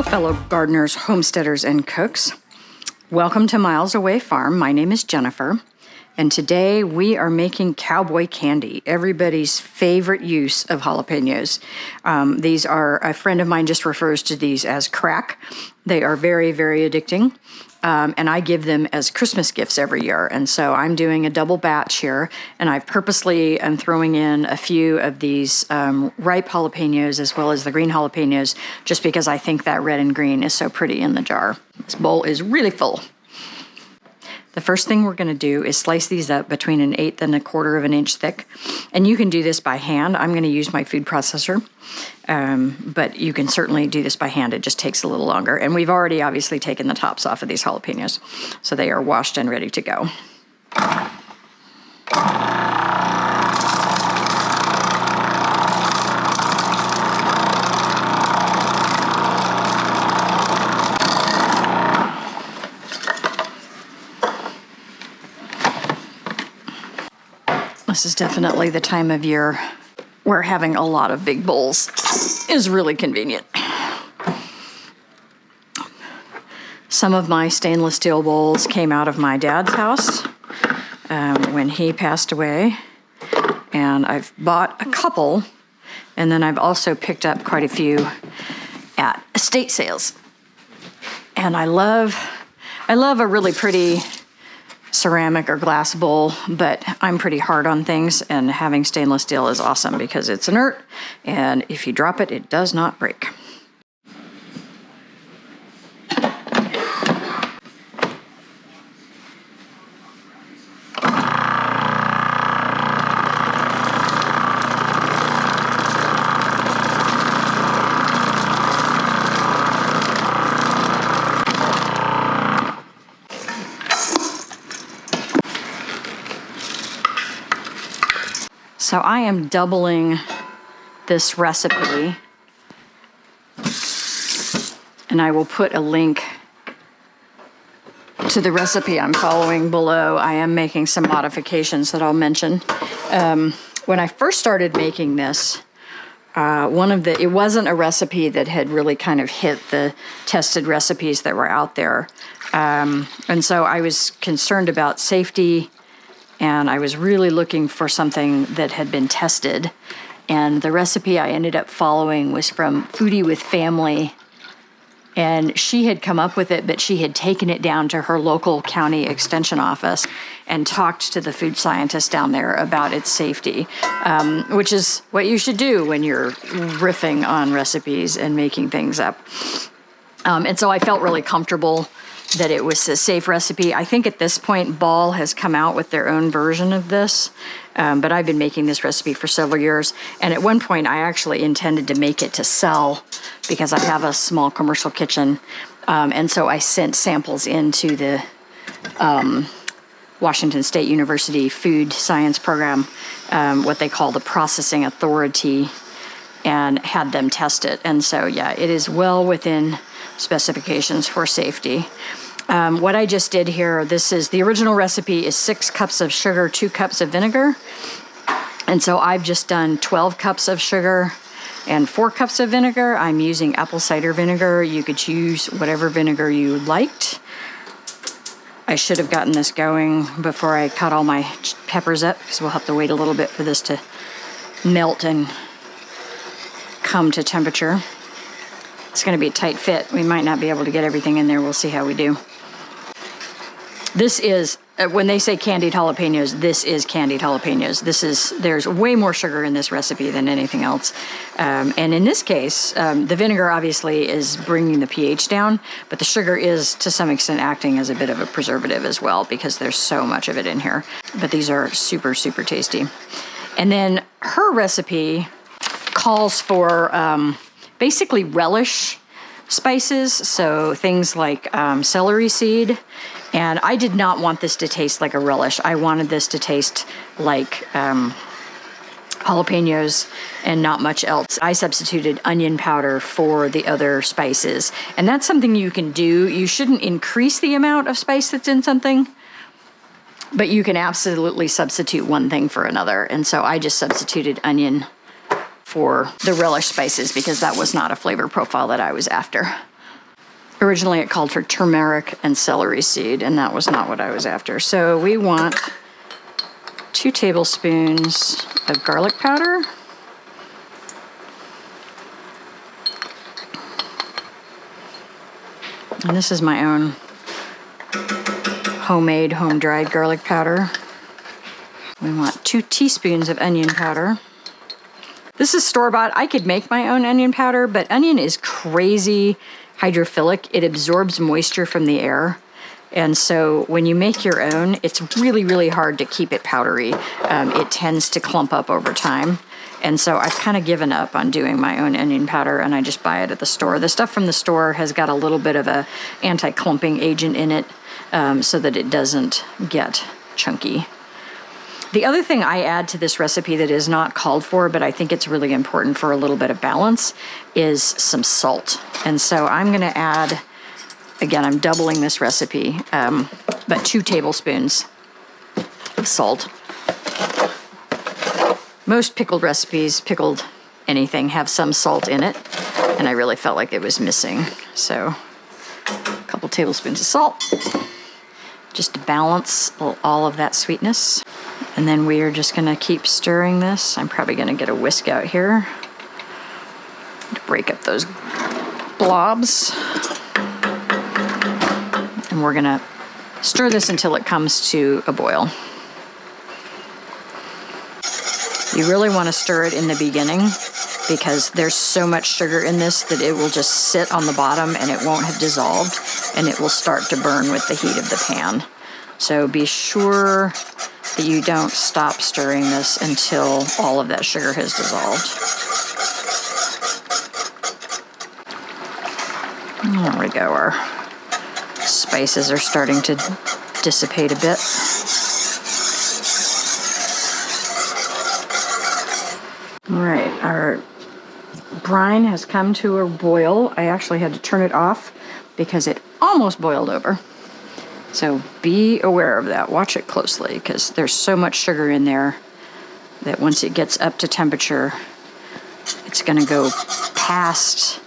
Hello, fellow gardeners, homesteaders, and cooks. Welcome to Miles Away Farm. My name is Jennifer, and today we are making Cowboy candy, everybody's favorite use of jalapenos. These are, a friend of mine just refers to these as crack. They are very, very addicting. And I give them as Christmas gifts every year. And so I'm doing a double batch here, and I purposely am throwing in a few of these ripe jalapenos as well as the green jalapenos, just because I think that red and green is so pretty in the jar. This bowl is really full. The first thing we're going to do is slice these up between 1/8 and 1/4 of an inch thick. And you can do this by hand. I'm going to use my food processor, but you can certainly do this by hand. It just takes a little longer. And we've already obviously taken the tops off of these jalapenos, so they are washed and ready to go. This is definitely the time of year where having a lot of big bowls is really convenient. Some of my stainless steel bowls came out of my dad's house when he passed away, and I've bought a couple, and then I've also picked up quite a few at estate sales. And I love a really pretty ceramic or glass bowl, but I'm pretty hard on things, and having stainless steel is awesome because it's inert, and if you drop it, it does not break. So I am doubling this recipe, and I will put a link to the recipe I'm following below. I am making some modifications that I'll mention. When I first started making this, it wasn't a recipe that had really kind of hit the tested recipes that were out there. And so I was concerned about safety, and I was really looking for something that had been tested. And the recipe I ended up following was from Foodie With Family. And she had come up with it, but she had taken it down to her local county extension office and talked to the food scientist down there about its safety, which is what you should do when you're riffing on recipes and making things up. And so I felt really comfortable that it was a safe recipe. I think at this point, Ball has come out with their own version of this, but I've been making this recipe for several years. And at one point, I actually intended to make it to sell because I have a small commercial kitchen. And so I sent samples into the Washington State University Food Science Program, what they call the Processing Authority, and had them test it. And so, yeah, it is well within specifications for safety. What I just did here, the original recipe is 6 cups of sugar, 2 cups of vinegar. And so I've just done 12 cups of sugar and 4 cups of vinegar. I'm using apple cider vinegar. You could choose whatever vinegar you liked. I should have gotten this going before I cut all my peppers up, because we'll have to wait a little bit for this to melt and come to temperature. It's going to be a tight fit. We might not be able to get everything in there. We'll see how we do. This is, when they say candied jalapenos, this is candied jalapenos. There's way more sugar in this recipe than anything else. And in this case, the vinegar obviously is bringing the pH down, but the sugar is to some extent acting as a bit of a preservative as well, because there's so much of it in here. But these are super, super tasty. And then her recipe calls for basically relish spices, so things like celery seed. And I did not want this to taste like a relish. I wanted this to taste like jalapenos and not much else. I substituted onion powder for the other spices. And that's something you can do. You shouldn't increase the amount of spice that's in something, but you can absolutely substitute one thing for another. And so I just substituted onion for the relish spices because that was not a flavor profile that I was after. Originally it called for turmeric and celery seed, and that was not what I was after. So we want 2 tablespoons of garlic powder. And this is my own homemade, home-dried garlic powder. We want 2 teaspoons of onion powder. This is store-bought. I could make my own onion powder, but onion is crazy hydrophilic. It absorbs moisture from the air. And so when you make your own, it's really, really hard to keep it powdery. It tends to clump up over time. And so I've kind of given up on doing my own onion powder, and I just buy it at the store. The stuff from the store has got a little bit of a anti-clumping agent in it, so that it doesn't get chunky. The other thing I add to this recipe that is not called for, but I think it's really important for a little bit of balance, is some salt. And so I'm going to add, again, I'm doubling this recipe, but 2 tablespoons of salt. Most pickled recipes, pickled anything, have some salt in it, and I really felt like it was missing. So a couple tablespoons of salt, just to balance all of that sweetness. And then we are just gonna keep stirring this. I'm probably gonna get a whisk out here to break up those blobs. And we're gonna stir this until it comes to a boil. You really wanna stir it in the beginning because there's so much sugar in this that it will just sit on the bottom and it won't have dissolved, and it will start to burn with the heat of the pan. So be sure that you don't stop stirring this until all of that sugar has dissolved. There we go, our spices are starting to dissipate a bit. All right, our brine has come to a boil. I actually had to turn it off because it almost boiled over. So be aware of that. Watch it closely because there's so much sugar in there that once it gets up to temperature, it's going to go past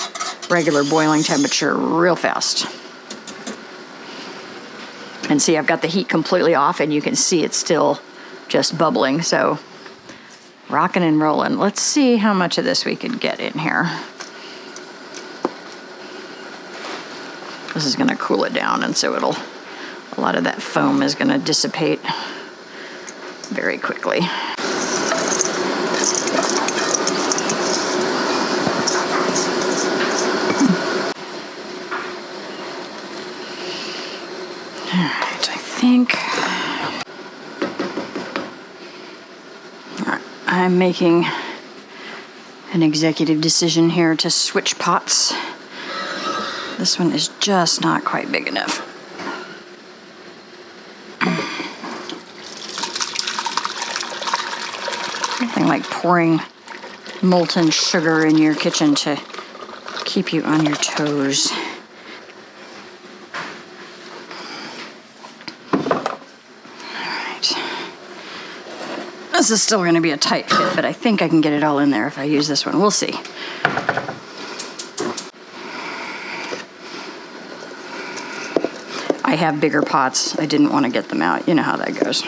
regular boiling temperature real fast. And see, I've got the heat completely off and you can see it's still just bubbling. So rocking and rolling. Let's see how much of this we could get in here. This is going to cool it down, and so a lot of that foam is going to dissipate very quickly. All right, I think I'm making an executive decision here to switch pots. This one is just not quite big enough. Nothing like pouring molten sugar in your kitchen to keep you on your toes. This is still going to be a tight fit, but I think I can get it all in there if I use this one. We'll see. I have bigger pots. I didn't want to get them out. You know how that goes.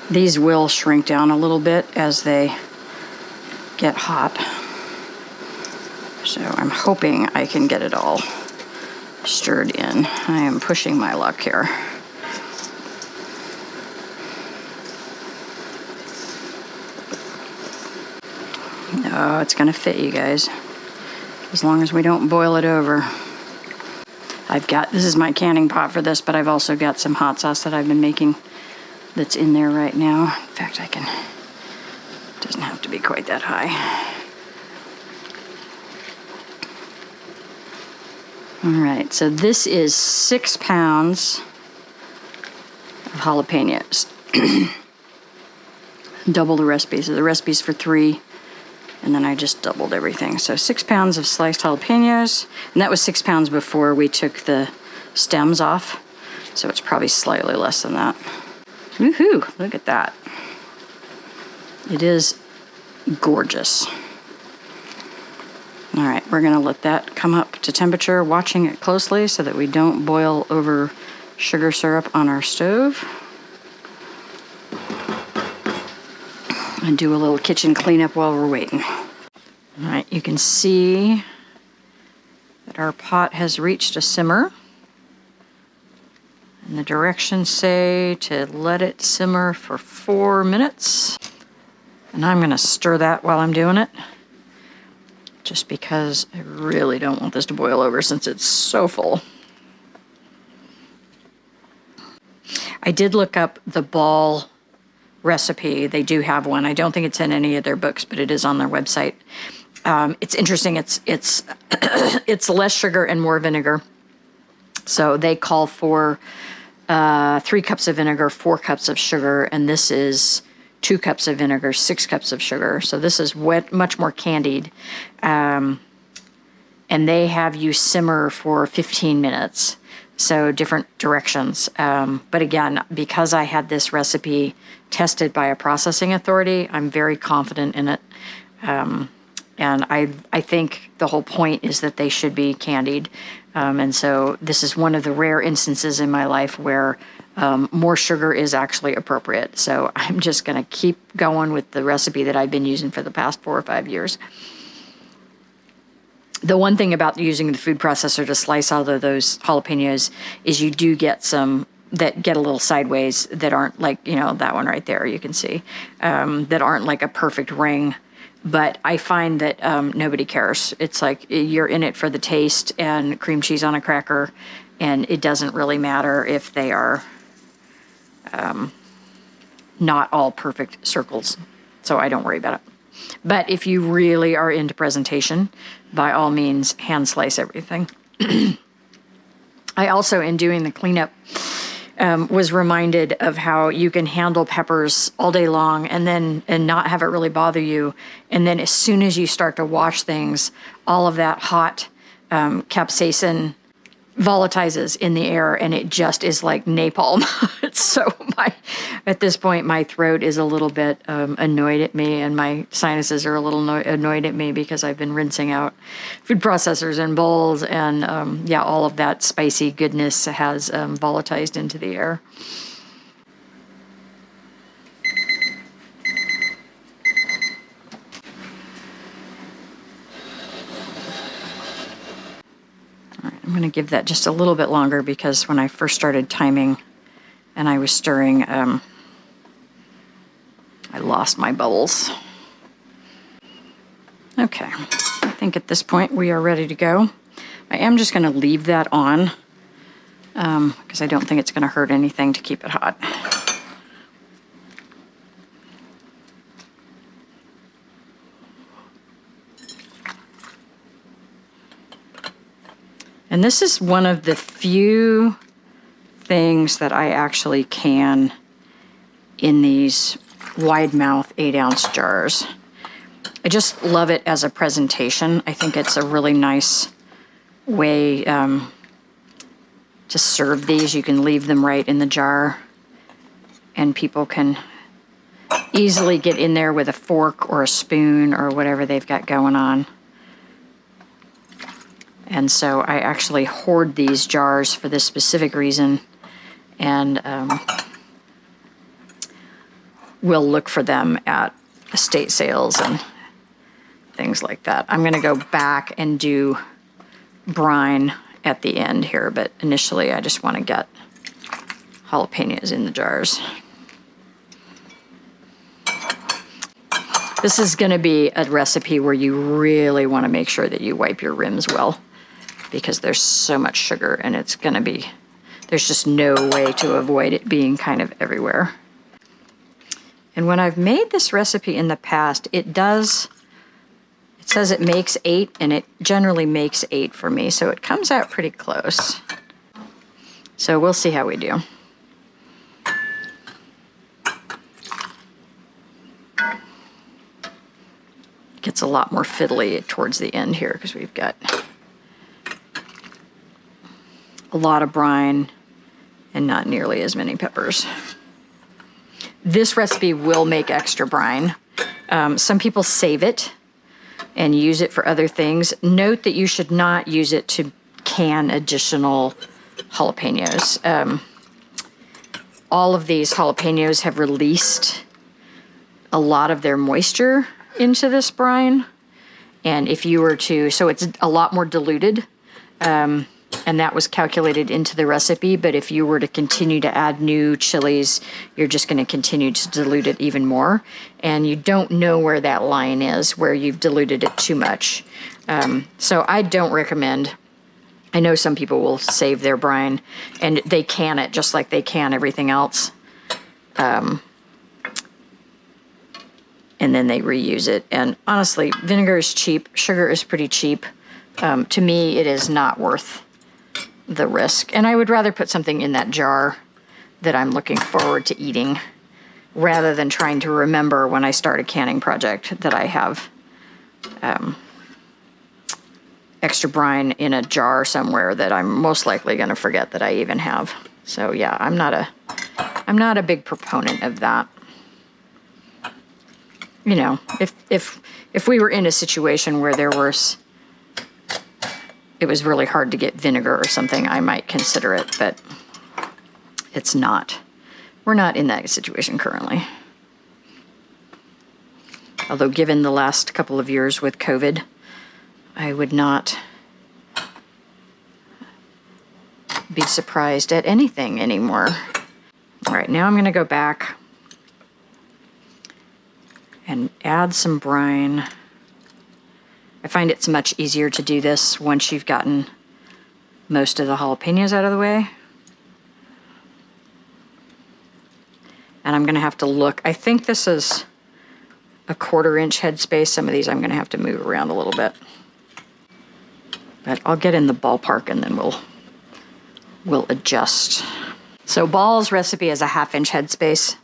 These will shrink down a little bit as they get hot. So I'm hoping I can get it all stirred in. I am pushing my luck here. No, it's gonna fit, you guys, as long as we don't boil it over. This is my canning pot for this, but I've also got some hot sauce that I've been making that's in there right now. In fact, it doesn't have to be quite that high. All right, so this is 6 pounds of jalapenos. Double the recipe. So the recipe's for 3, and then I just doubled everything. So 6 pounds of sliced jalapenos, and that was 6 pounds before we took the stems off. So it's probably slightly less than that. Woohoo, look at that. It is gorgeous. All right, we're gonna let that come up to temperature, watching it closely so that we don't boil over sugar syrup on our stove. And do a little kitchen cleanup while we're waiting. All right, you can see that our pot has reached a simmer. And the directions say to let it simmer for 4 minutes. And I'm gonna stir that while I'm doing it, just because I really don't want this to boil over since it's so full. I did look up the ball recipe. They do have one. I don't think it's in any of their books, but it is on their website. It's interesting. It's it's less sugar and more vinegar. So they call for 3 cups of vinegar, 4 cups of sugar, and this is 2 cups of vinegar, 6 cups of sugar. So this is much more candied. And they have you simmer for 15 minutes. So different directions. But again, because I had this recipe tested by a processing authority, I'm very confident in it. And I think the whole point is that they should be candied. And so this is one of the rare instances in my life where more sugar is actually appropriate. So I'm just going to keep going with the recipe that I've been using for the past 4 or 5 years. The one thing about using the food processor to slice all of those jalapenos is you do get some that get a little sideways that aren't like, you know, that one right there, you can see, that aren't like a perfect ring. But I find that nobody cares. It's like you're in it for the taste and cream cheese on a cracker, and it doesn't really matter if they are not all perfect circles. So I don't worry about it. But if you really are into presentation, by all means, hand slice everything. I also, in doing the cleanup, was reminded of how you can handle peppers all day long and not have it really bother you. And then as soon as you start to wash things, all of that hot capsaicin volatilizes in the air, and it just is like napalm. So at this point, my throat is a little bit annoyed at me, and my sinuses are a little annoyed at me because I've been rinsing out food processors and bowls, and yeah, all of that spicy goodness has volatilized into the air. I'm going to give that just a little bit longer because when I first started timing and I was stirring, I lost my bubbles. Okay, I think at this point we are ready to go. I am just going to leave that on because I don't think it's going to hurt anything to keep it hot. And this is one of the few things that I actually can in these wide mouth 8-ounce jars. I just love it as a presentation. I think it's a really nice way to serve these. You can leave them right in the jar, and people can easily get in there with a fork or a spoon or whatever they've got going on. And so I actually hoard these jars for this specific reason, and we'll look for them at estate sales and things like that. I'm going to go back and do brine at the end here, but initially I just want to get jalapenos in the jars. This is going to be a recipe where you really want to make sure that you wipe your rims well, because there's so much sugar, and it's going to be, there's just no way to avoid it being kind of everywhere. And when I've made this recipe in the past, it says it makes 8, and it generally makes 8 for me, so it comes out pretty close. So we'll see how we do. It gets a lot more fiddly towards the end here because we've got a lot of brine and not nearly as many peppers. This recipe will make extra brine, Some people save it and use it for other things. Note that you should not use it to can additional jalapenos. All of these jalapenos have released a lot of their moisture into this brine. And if you were to, so it's a lot more diluted, and that was calculated into the recipe, but if you were to continue to add new chilies, you're just going to continue to dilute it even more. And you don't know where that line is, where you've diluted it too much. So I don't recommend. I know some people will save their brine, and they can it just like they can everything else. And then they reuse it. And honestly, vinegar is cheap. Sugar is pretty cheap. To me, it is not worth the risk. And I would rather put something in that jar that I'm looking forward to eating, rather than trying to remember when I start a canning project that I have extra brine in a jar somewhere that I'm most likely going to forget that I even have. So yeah, I'm not a big proponent of that. You know, if we were in a situation where it was really hard to get vinegar or something, I might consider it, but it's not. We're not in that situation currently. Although given the last couple of years with COVID, I would not be surprised at anything anymore. All right, now I'm going to go back and add some brine. I find it's much easier to do this once you've gotten most of the jalapenos out of the way. And I'm gonna have to look. I think this is a 1/4 inch headspace. Some of these I'm gonna have to move around a little bit. But I'll get in the ballpark and then we'll adjust. So Ball's recipe is a 1/2 inch headspace.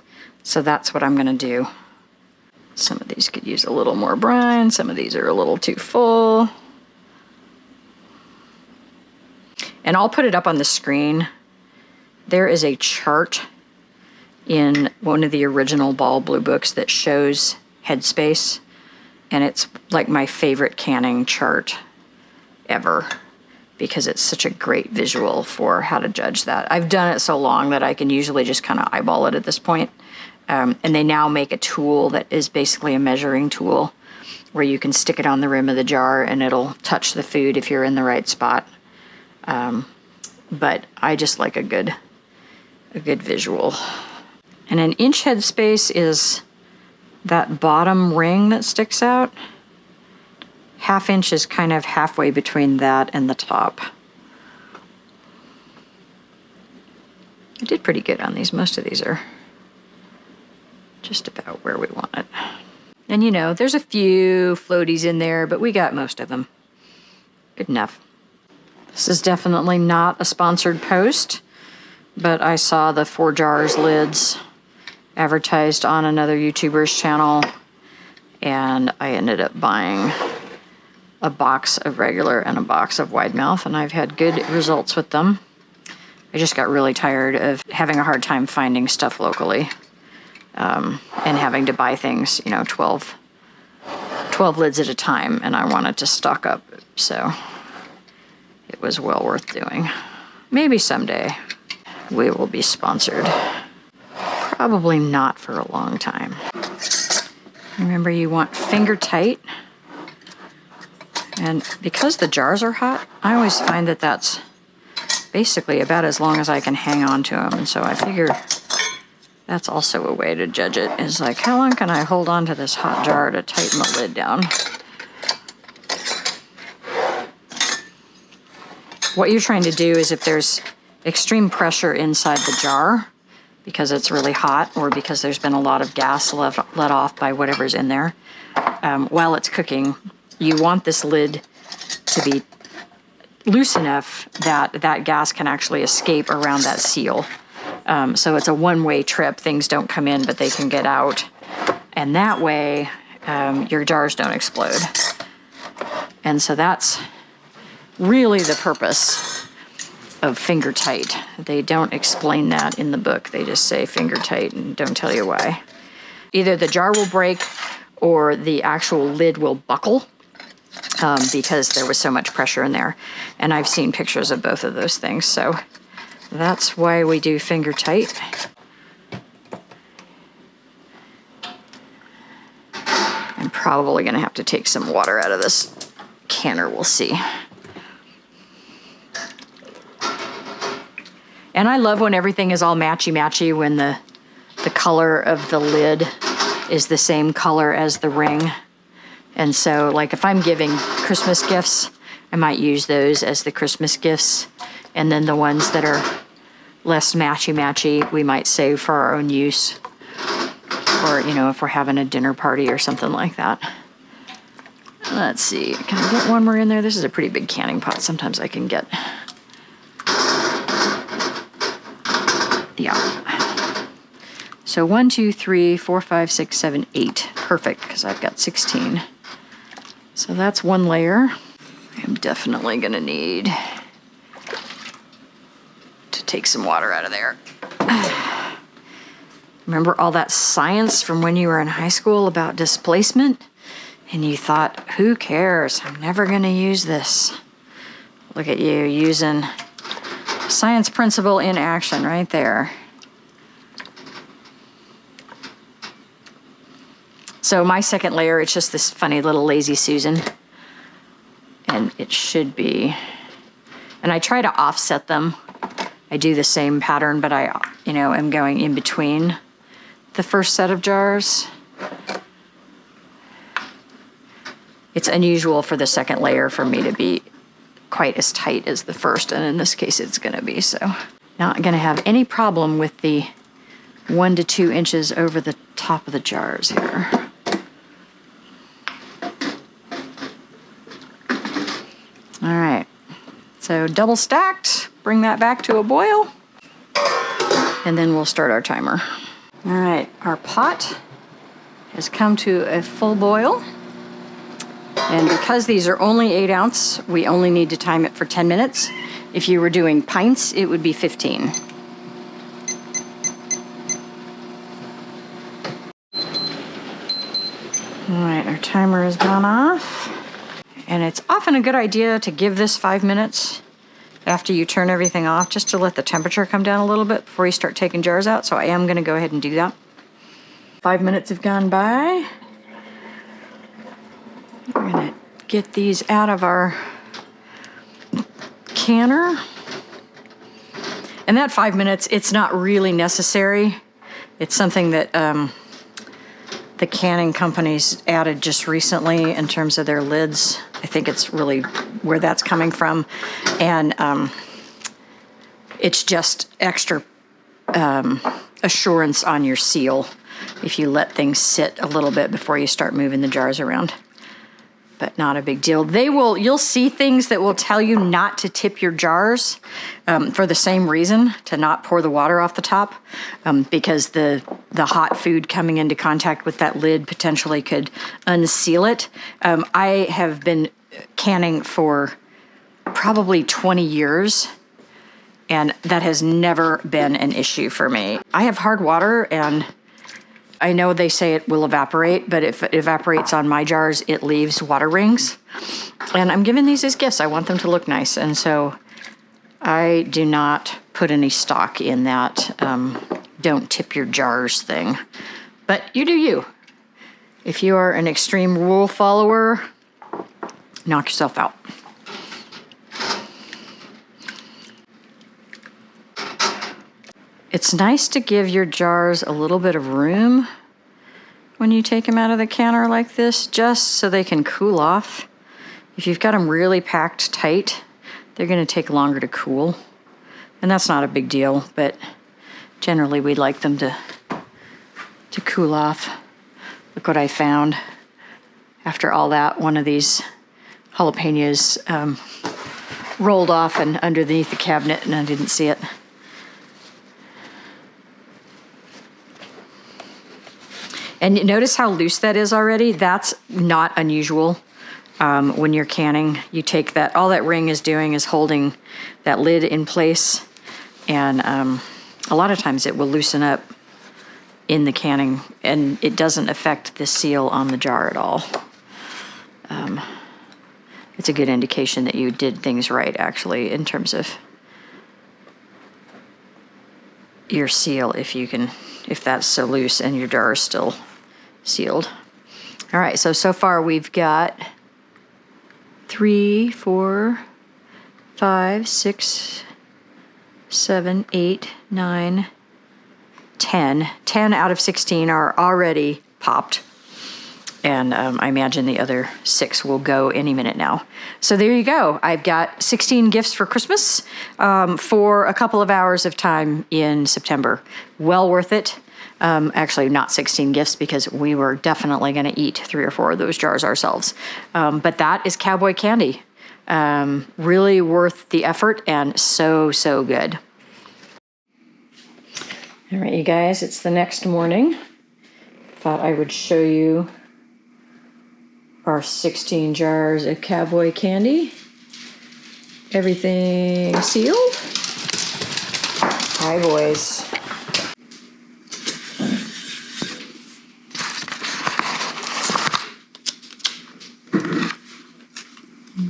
So that's what I'm gonna do. Some of these could use a little more brine. Some of these are a little too full. And I'll put it up on the screen. There is a chart in one of the original Ball Blue books that shows headspace. And it's like my favorite canning chart ever, because it's such a great visual for how to judge that. I've done it so long that I can usually just kind of eyeball it at this point. And they now make a tool that is basically a measuring tool where you can stick it on the rim of the jar and it'll touch the food if you're in the right spot. But I just like a good visual. And an inch headspace is that bottom ring that sticks out. 1/2 inch is kind of halfway between that and the top. I did pretty good on these. Most of these are just about where we want it. And you know, there's a few floaties in there, but we got most of them. Good enough. This is definitely not a sponsored post, but I saw the 4 jars lids advertised on another YouTuber's channel, and I ended up buying a box of regular and a box of wide mouth, and I've had good results with them. I just got really tired of having a hard time finding stuff locally. And having to buy things, you know, 12 lids at a time, and I wanted to stock up, so it was well worth doing. Maybe someday we will be sponsored. Probably not for a long time. Remember, you want finger tight, and because the jars are hot, I always find that that's basically about as long as I can hang on to them, and so I figured that's also a way to judge it, is like, how long can I hold on to this hot jar to tighten the lid down? What you're trying to do is, if there's extreme pressure inside the jar, because it's really hot, or because there's been a lot of gas let off by whatever's in there, while it's cooking, you want this lid to be loose enough that that gas can actually escape around that seal. So it's a one-way trip. Things don't come in, but they can get out. And that way, your jars don't explode. And so that's really the purpose of finger tight. They don't explain that in the book. They just say finger tight and don't tell you why. Either the jar will break, or the actual lid will buckle because there was so much pressure in there. And I've seen pictures of both of those things, so that's why we do finger tight. I'm probably gonna have to take some water out of this canner, we'll see. And I love when everything is all matchy-matchy, when the color of the lid is the same color as the ring. And so, like, if I'm giving Christmas gifts, I might use those as the Christmas gifts. And then the ones that are less matchy-matchy, we might save for our own use. Or, you know, if we're having a dinner party or something like that. Let's see, can I get one more in there? This is a pretty big canning pot. Sometimes I can get... Yeah. So 1, 2, 3, 4, 5, 6, 7, 8. Perfect, because I've got 16. So that's one layer. I'm definitely gonna need to take some water out of there. Remember all that science from when you were in high school about displacement? And you thought, who cares? I'm never gonna use this. Look at you using science principle in action right there. So my second layer, it's just this funny little lazy Susan. And it should be, and I try to offset them. I do the same pattern, but I, you know, am going in between the first set of jars. It's unusual for the second layer for me to be quite as tight as the first, and in this case it's gonna be, so. Not gonna have any problem with the 1 to 2 inches over the top of the jars here. All right, so double stacked, bring that back to a boil, and then we'll start our timer. All right, our pot has come to a full boil. And because these are only 8 ounce, we only need to time it for 10 minutes. If you were doing pints, it would be 15. All right, our timer has gone off. And it's often a good idea to give this 5 minutes after you turn everything off, just to let the temperature come down a little bit before you start taking jars out. So I am gonna go ahead and do that. 5 minutes have gone by. We're gonna get these out of our canner. And that 5 minutes, it's not really necessary. It's something that the canning companies added just recently in terms of their lids. I think it's really where that's coming from. And it's just extra assurance on your seal if you let things sit a little bit before you start moving the jars around. But not a big deal. You'll see things that will tell you not to tip your jars for the same reason, to not pour the water off the top, because the hot food coming into contact with that lid potentially could unseal it. I have been canning for probably 20 years, and that has never been an issue for me. I have hard water, and I know they say it will evaporate, but if it evaporates on my jars, it leaves water rings. And I'm giving these as gifts. I want them to look nice. And so I do not put any stock in that don't tip your jars thing. But you do you. If you are an extreme rule follower, knock yourself out. It's nice to give your jars a little bit of room when you take them out of the canner like this, just so they can cool off. If you've got them really packed tight, they're gonna take longer to cool. And that's not a big deal, but generally we'd like them to cool off. Look what I found. After all that, one of these jalapenos rolled off and underneath the cabinet, and I didn't see it. And notice how loose that is already? That's not unusual when you're canning. You take that, all that ring is doing is holding that lid in place. And a lot of times it will loosen up in the canning, and it doesn't affect the seal on the jar at all. It's a good indication that you did things right, actually, in terms of your seal, if that's so loose and your jar is still sealed. All right, so far we've got 3, 4, 5, 6, 7, 8, 9, 10. 10 out of 16 are already popped. And I imagine the other 6 will go any minute now. So there you go. I've got 16 gifts for Christmas for a couple of hours of time in September. Well worth it. Actually, not 16 gifts, because we were definitely going to eat 3 or 4 of those jars ourselves. But that is Cowboy candy. Really worth the effort, and so good. All right, you guys, it's the next morning. Thought I would show you our 16 jars of Cowboy candy. Everything sealed. Hi, boys.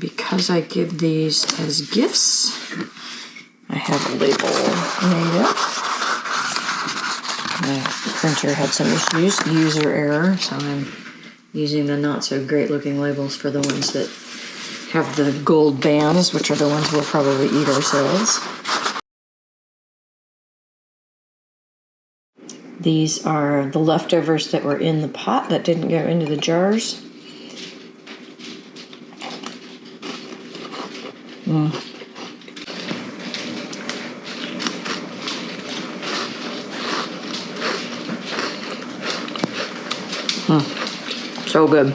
Because I give these as gifts, I have a label made up. My printer had some issues, user error, so I'm using the not so great looking labels for the ones that have the gold bands, which are the ones we'll probably eat ourselves. These are the leftovers that were in the pot that didn't go into the jars. So good.